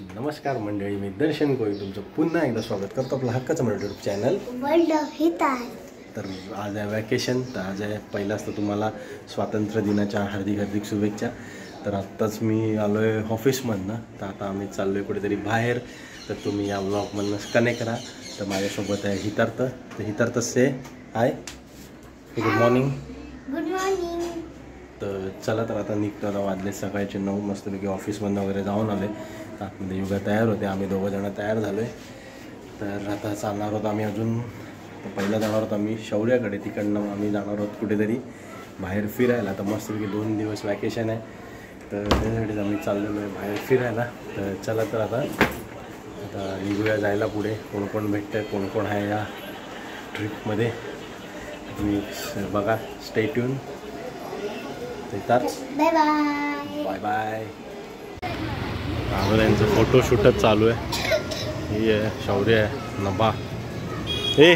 नमस्कार मंडळी, मी दर्शन कोळी तुमचं पुन्हा एकदा स्वागत करतो आपलं हक्काचं मराठी यूट्यूब चॅनल वर्ल्ड हित आहे. तर आज आहे वॅकेशन, तर आज आहे पहिलाच तर तुम्हाला स्वातंत्र्य दिनाच्या हार्दिक हार्दिक शुभेच्छा. तर आत्ताच मी आलो आहे ऑफिसमधनं, तर आता आम्ही चाललो आहे कुठेतरी बाहेर. तर तुम्ही या ब्लॉगमधनं कनेक्ट करा. तर माझ्यासोबत आहे हितार्थ. तर हितार्थ से हाय, गुड मॉर्निंग. Good morning. तर चला, तर आता निघतो. आता वाजले सकाळचे 9, मस्तपैकी ऑफिसमधनं वगैरे जाऊन आले. आतमध्ये युगा तयार होते, आम्ही दोघंजणं तयार झालो आहे. तर आता चालणार आहोत आम्ही अजून. तर पहिला जाणार आहोत आम्ही शौर्याकडे, तिकडनं आम्ही जाणार आहोत कुठेतरी बाहेर फिरायला. तर मस्तपैकी 2 दिवस वॅकेशन आहे, तर त्यासाठीच आम्ही चाललेलो आहे बाहेर फिरायला. तर चला, तर आता निघूया जायला पुढे. कोण कोण भेटतं आहे, कोण कोण आहे या ट्रिपमध्ये, तुम्ही बघा. Stay tune. Bye bye bye bye. त्यांचं फोटोशूटच चालू आहे. ही आहे शौर्य आहे, नभा. हे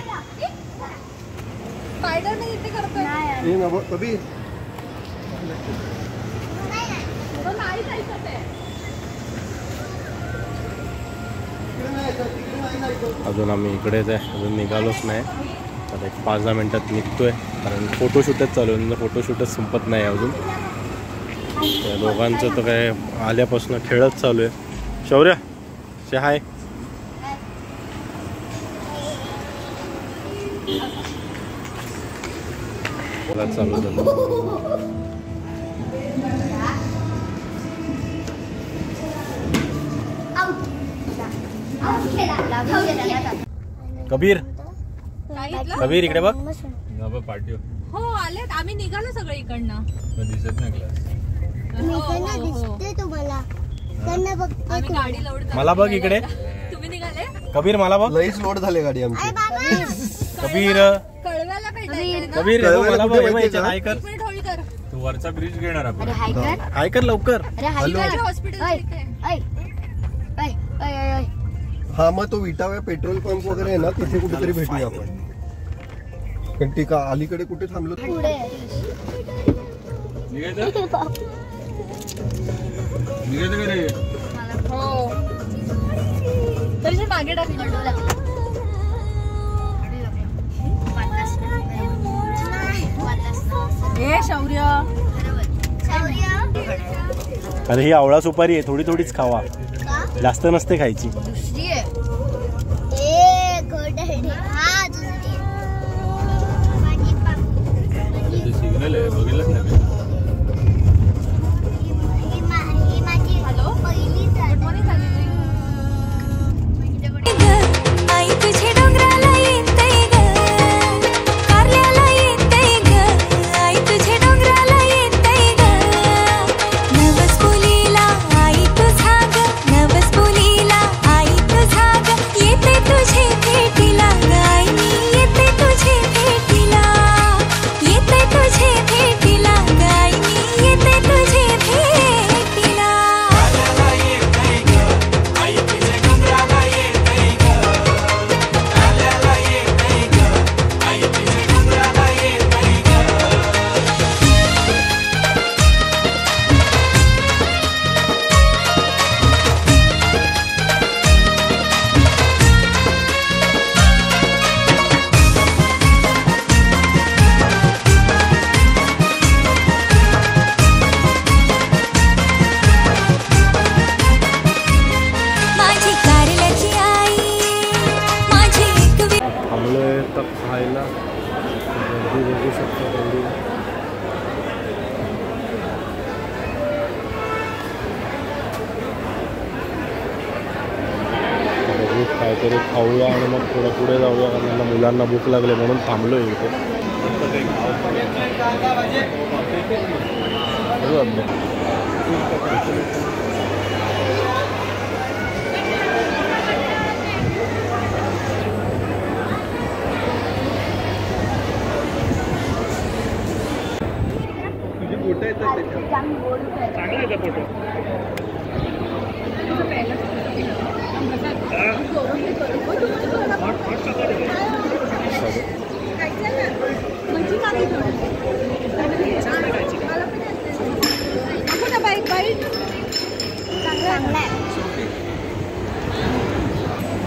अजून आम्ही इकडेच आहे, अजून निघालोच नाही. आता एक 5-10 मिनटात निघतोय, कारण फोटोशूटच चालू आहे. फोटोशूटच संपत नाही अजून. त्या दोघांचं तर काय आल्यापासून खेळच चालू आहे. शौर्य से हाय. चालू झालं. कबीर, कबीर इकडे बघ. पार्टी हो आलेत, आम्ही निघालो सगळे इकडनं. दिसत नाही क्लास. दिसते तुम्हाला. त्यांना बघते तू. गाडी लोड. मला बघ इकडे. तुम्ही निघाले? कबीर मला बघ. लईच लोड झाले गाडी आमची. कबीर, कळव्याला भेटायचं. कबीर मला बघ. हाय कर. मिनिट होल्ड कर. तू वरचा ब्रिज घेणार आपण. हाय कर लवकर. हॉस्पिटल. हा, मग तो विटाव्या पेट्रोल पंप वगैरे आहे ना, तिथे कुठेतरी भेटूया आपण. पण ती का अलीकडे कुठे थांबलो? निघायचं का रे? हो तरी मागे टाकली. ए शौर्य, अरे ही आवळा सुपारी आहे, थोडी थोडीच खावा, जास्त नसते खायची. दुसरी आहे. सिग्नल आहे, बघितलंच नाही. Hello, good morning. आई तुझे डोंगराला येतय ग, कारल्याला येतय ग. आई तुझे डोंगराला येतय ग. नवस बोलीला आई तुझा ग, नवस बोलीला आई तुझा ग. येते तुझे भेटीला ग आई, मी येते तुझे भेटीला. येते तुझे भेटीला ग आई, मी येते तुझे भेटीला. माझी कारल्याची आई, माझी एक थांबलोय तर खायला. गर्दी बघू शकतो. गर्दी बघू, काहीतरी खाऊया आणि मग थोडं पुढे जाऊया, कारण मला मुलांना भूक लागले म्हणून थांबलोय इथे. बघू आपलं. चांगला आहे फोटो.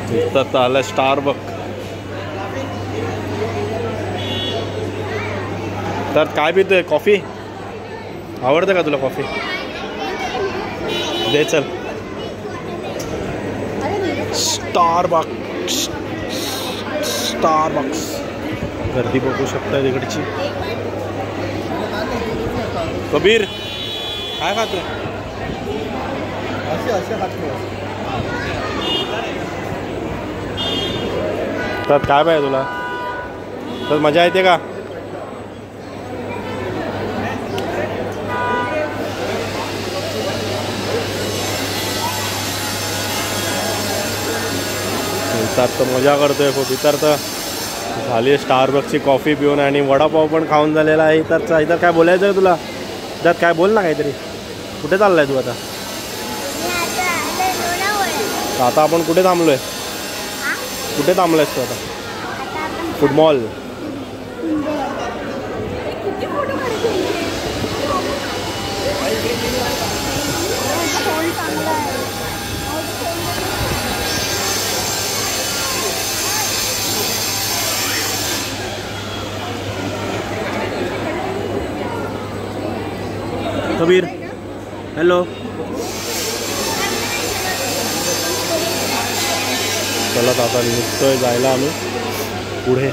इथं आलं स्टारबक. तर काय पितोय? कॉफी आवडतं का तुला? कॉफी दे चल. स्टारबक्स गर्दी बघू शकता तिकडची. कबीर काय खातोय? असे हात ठेवा. तर काय पाहिजे तुला? तर मजा येते का? इतर तर मजा करतोय खूप. इतर तर झाली स्टारबक्सची कॉफी पिऊन आणि वडापाव पण खाऊन झालेला आहे इतरचा. इतर काय बोलायचं आहे तुला? त्यात काय बोल ना काहीतरी. कुठे चाललाय तू आता? आता आपण कुठे थांबलोय? कुठे थांबलायस तू आता? फुटबॉल. कबीर हॅलो. चला आता निघतोय जायला आम्ही पुढे.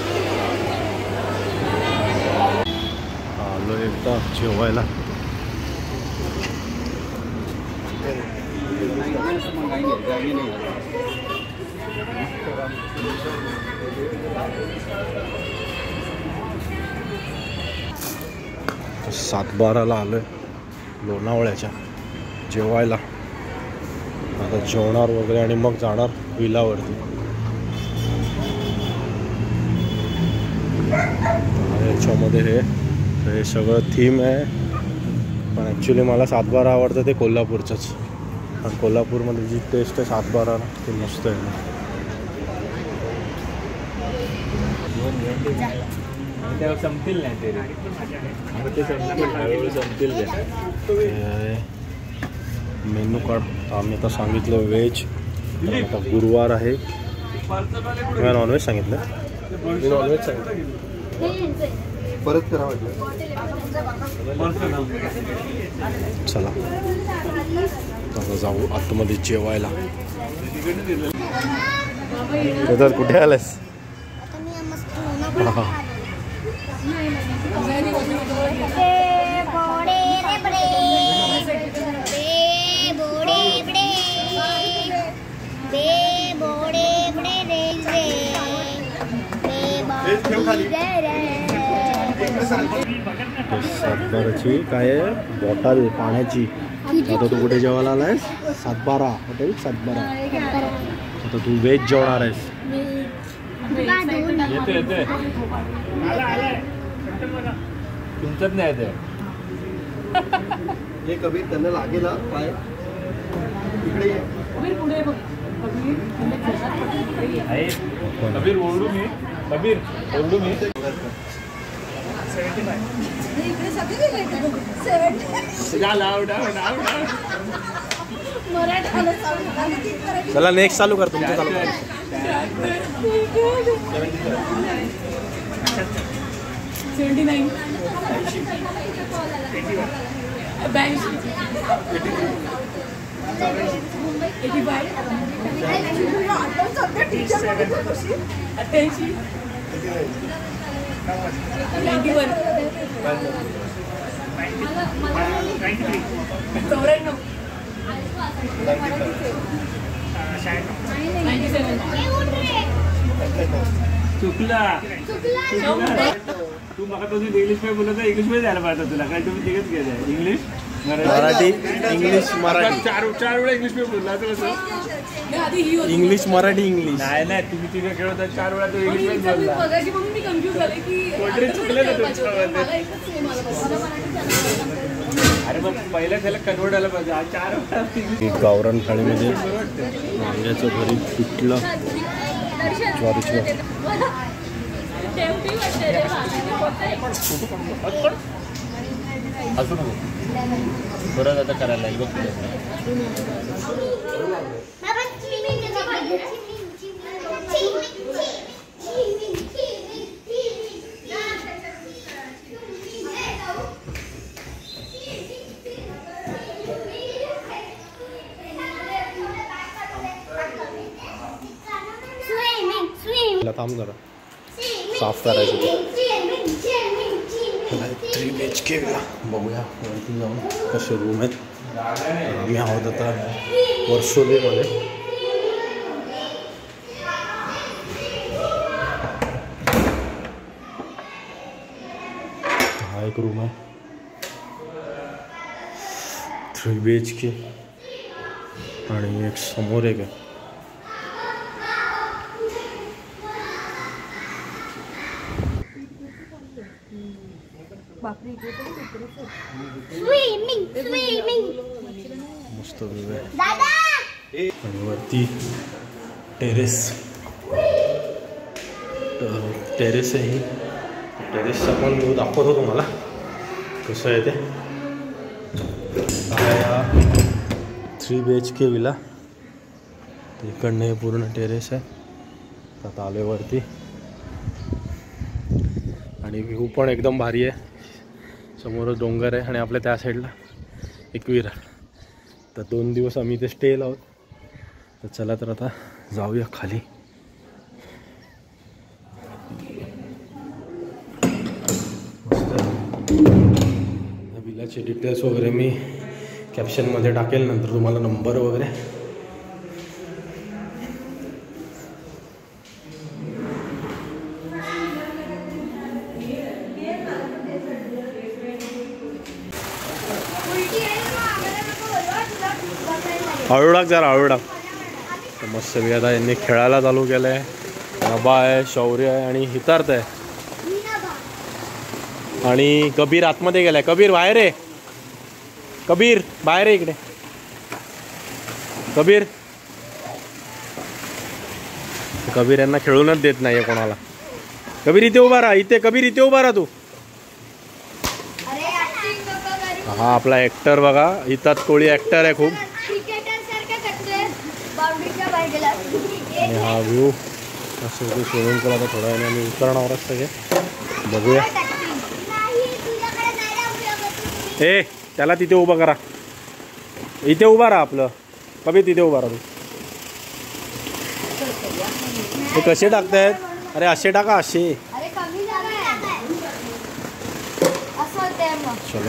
आलो एकदा जेवायला. सातबाराला आलोय लोणावळ्याच्या जेवायला. आता जेवणार वगैरे आणि मग जाणार विलावरती. याच्यामध्ये हे सगळं थीम आहे. पण ॲक्च्युली मला सातबारा आवडतं ते कोल्हापूरचंच. कारण कोल्हापूरमध्ये जी टेस्ट आहे सातबारा ते मस्त आहे. संपतील नाही ते संपतील. मेनू कार्ड आम्ही आता सांगितलं व्हेज. आता गुरुवार आहे. किंवा नॉनव्हेज सांगितलं? मी नॉनव्हेज सांगितलं. परत करा वाटलं. चला आता जाऊ आतमध्ये जेवायला. तर कुठे आलास? सातबाराची काय आहे बॉटल पाण्याची. आता तू कुठे जेवायला आलायस? सातबारा हॉटेल सातबारा. आता तू व्हेज जेवणार आहेस? येते तुमचंच नाही येते. हे कबीर त्यांना लागेल पाय. इकडे कबीर ओरडू मी. कबीर ओरडू मी. चला नेक्स्ट चालू कर. तुमचं चालू कर. 79 चुकला. तू मला तुझी इंग्लिश मध्ये बोलत आहे. इंग्लिश मध्ये द्यायला पाहिजे तुला. काय तुम्ही तिकच घ्यायचं इंग्लिश मराठी इंग्लिश मराठी. चार वेळा इंग्लिश मध्ये बोलला तर कसं? English Marathi English. नाही तुम्ही तिथे खेळता 4 वेळा तो इंग्लिश मध्ये बोलला. मी कन्फ्युज झाले की चुकलेलं तुमचं. अरे मग पहिल्या त्याला कन्वर्ट व्हायला पाहिजे. 4 वेळा गावरान थाळीमध्ये वांग्याचं भरीत पिठलं ज्वारीची असू नको. बरं आता करायला लागेल बघ. थांब जरा साफ करायचं ते 3 BHK बघूया वरती जाऊन कसे रूम आहेत. आम्ही आहोत आता वर्सोलीमध्ये. हा एक रूम आहे 3 BHK आणि एक समोर एक आहे. मस्त व्यू आहे. आणि वरती टेरेस आहे. ही टेरेसचा पण व्ह्यू दाखवतो तुम्हाला कसं आहे ते. या 3 BHK विला इकडनं हे पूर्ण टेरेस आहे. आता आले वरती आणि व्ह्यू पण एकदम भारी आहे. समोरच डोंगर आहे आणि आपल्या त्या साईडला एक विहीर आहे. तर 2 दिवस आम्ही इथे स्टे आहोत. तर चला तर आता जाऊया खाली. विलाचे डिटेल्स वगैरे मी कॅप्शनमध्ये टाकेल नंतर तुम्हाला नंबर वगैरे. हळू टाक जरा हळू टाक. तर मस्त मी आता यांनी खेळायला चालू केलं आहे. नभा आहे, शौर्य आहे आणि हितार्थ आहे. आणि कबीर आतमध्ये गेलाय. कबीर बाहेर आहे. कबीर बाहेर आहे इकडे. कबीर यांना खेळूनच देत नाही आहे कोणाला. कबीर इथे उभा राहा. कबीर इथे उभा राहा तू. हा आपला ॲक्टर बघा. हितात कोळी ॲक्टर आहे खूप. आणि हा व्ह्यू असं स्विमिंग पूल. आता थोड्या वेळाने आम्ही उतरणार सगळे. बघूया. त्याला तिथे उभा करा. इथे उभा राहा आपलं. कबीर तिथे उभा राहा. हे कसे टाकतायत. अरे असे टाका असे. चलो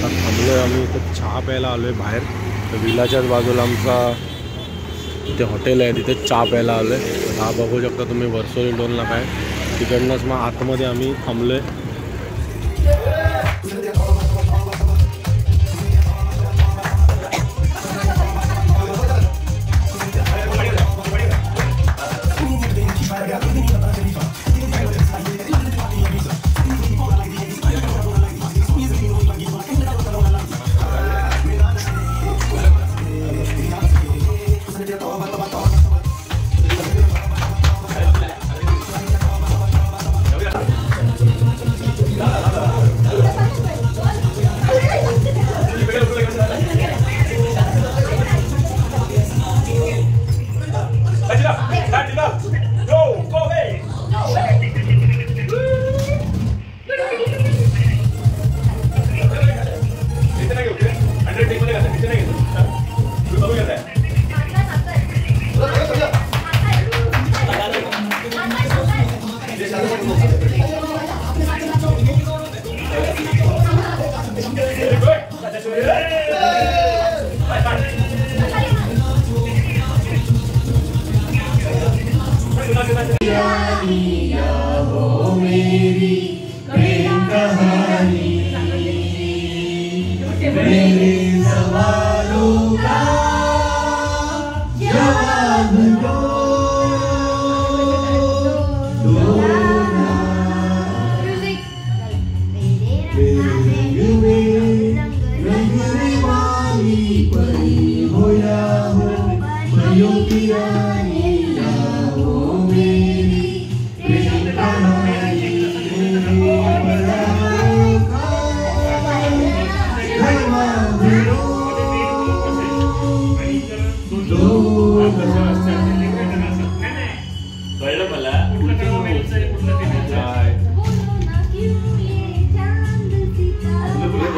थांबलोय आम्ही इथं चहा प्यायला आलोय बाहेर. तर विलाच्याच बाजूला आमचा इथे हॉटेल आहे, तिथे चहा प्यायला आलोय. हा बघू शकता तुम्ही वर्सोली टोलला काय तिकडनंच मग आतमध्ये आम्ही थांबलोय.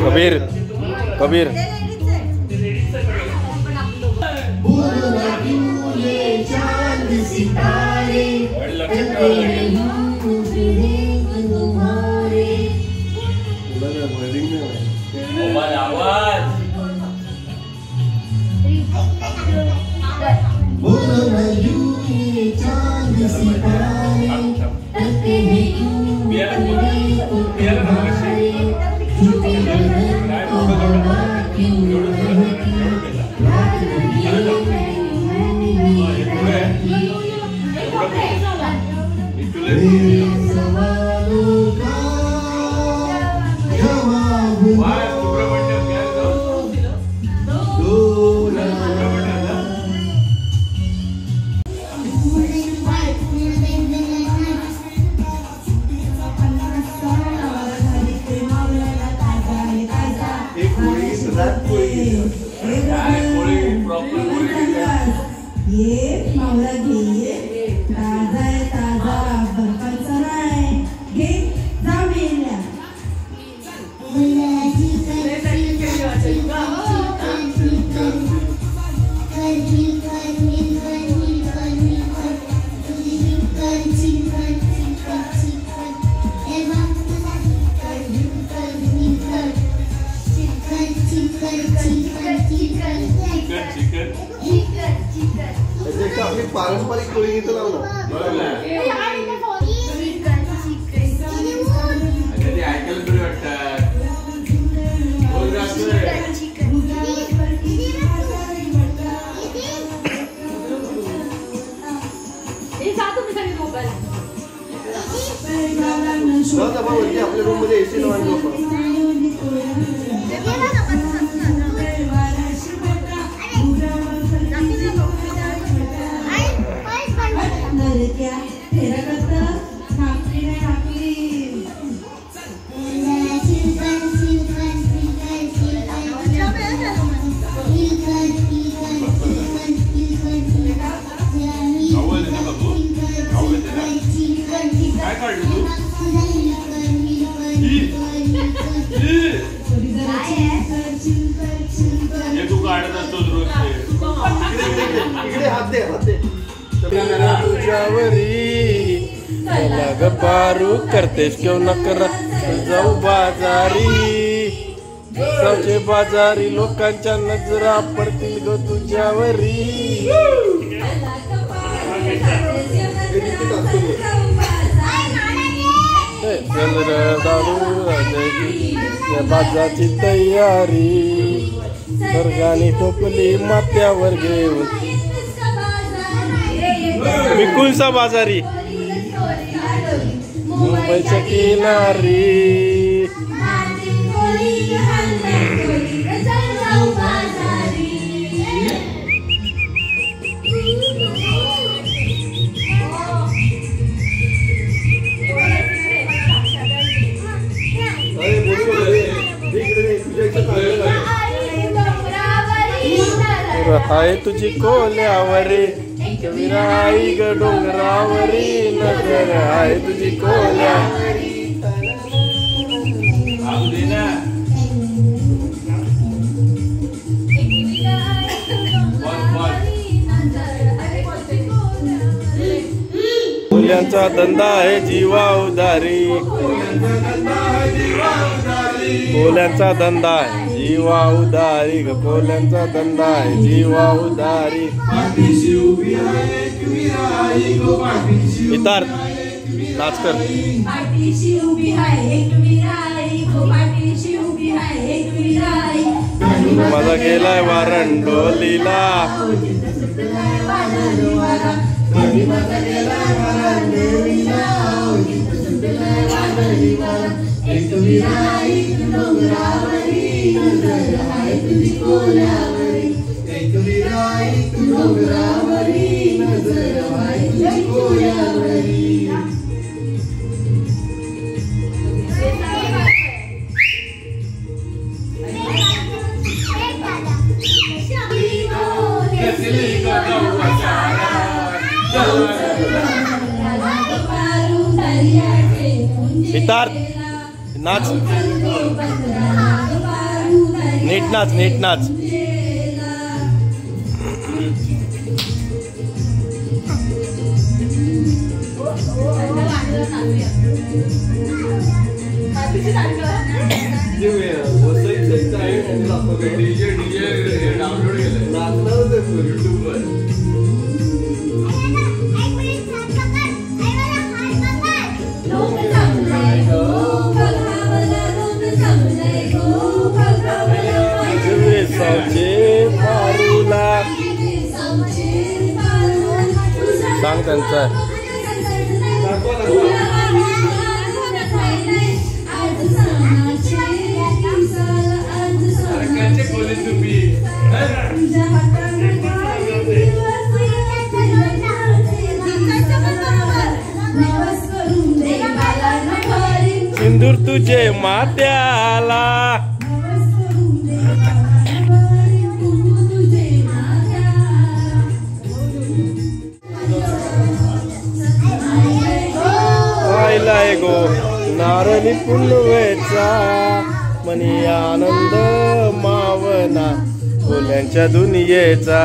कबीर कबीर आपली पारंपरिक पोळी इथं लावलं. डबा वरती आपल्या रूम मध्ये एसी लावून झोपा. काय काढलं तू? हे तू काढत असतोस रोज. इकडे हात दे, हात दे. तुझ्यावरी मला गपारू करतेस क्यों न कर जाऊ बाजारी. सौचे बाजारी लोकांच्या नजरा पडतील ग तुझ्यावरी. चल र दारू बाजाची तयारी. स्वर्गाने टोपली माथ्यावर घेऊन विकुलचा बाजारी मुंबईच्या किनारी. हाय तुझी कोल्यावरी विराई ग डोंगरावरी नजर. हाय तुझी कोल्यावरी. कोल्यांचा धंदा आहे जीवा उधारी. कोल्यांचा धंदा आहे जीवा उधारी ग. कोल्यांचा धंदा आहे जीवा उधारी. इतर नाच कर. माझा गेलाय वारंडोलीला. सिद्धार्थ नाच. नीट नाच, नीट नाच. डाउनलोड केलं युट्यूबवर. सांग त्यांचा. सिंदूर तुझे माथ्याला. आयलाय गो नारळी पुनवेचा मनी आनंद मावना कोल्यांच्या दुनियेचा.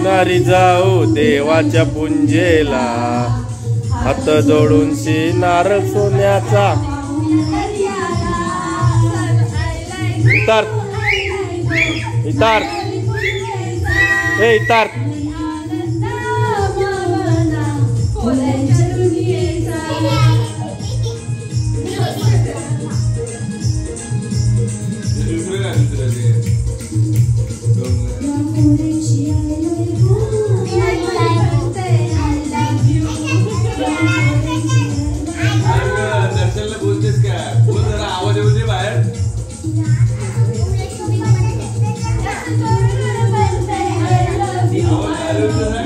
नारी जाऊ देवाच्या पुंजेला हात जोडून नारळ सोन्याचा. इतार इतार हे इतार. आपल्याला बोलतेस का? बोल जरा, आवाज येऊ दे बाहेर. आवाज आला होता ना?